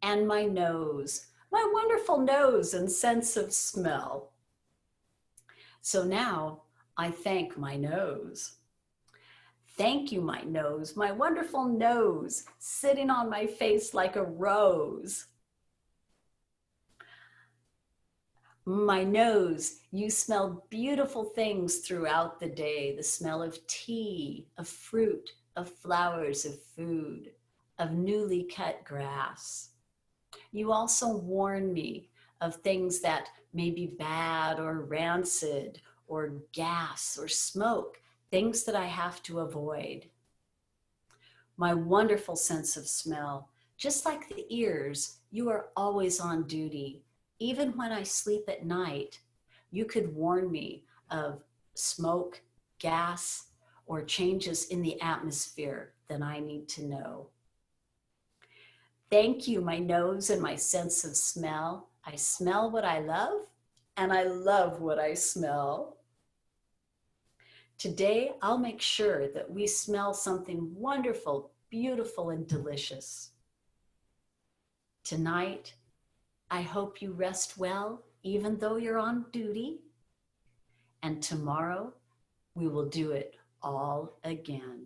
and my wonderful nose and sense of smell. So now I thank my nose. Thank you, my nose, my wonderful nose, sitting on my face like a rose. My nose, you smell beautiful things throughout the day. The smell of tea, of fruit, of flowers, of food, of newly cut grass. You also warn me of things that may be bad or rancid or gas or smoke, things that I have to avoid. My wonderful sense of smell, just like the ears, you are always on duty. Even when I sleep at night, you could warn me of smoke, gas, or changes in the atmosphere that I need to know. Thank you, my nose and my sense of smell. I smell what I love, and I love what I smell. Today, I'll make sure that we smell something wonderful, beautiful, and delicious. Tonight, I hope you rest well, even though you're on duty. And tomorrow, we will do it all again.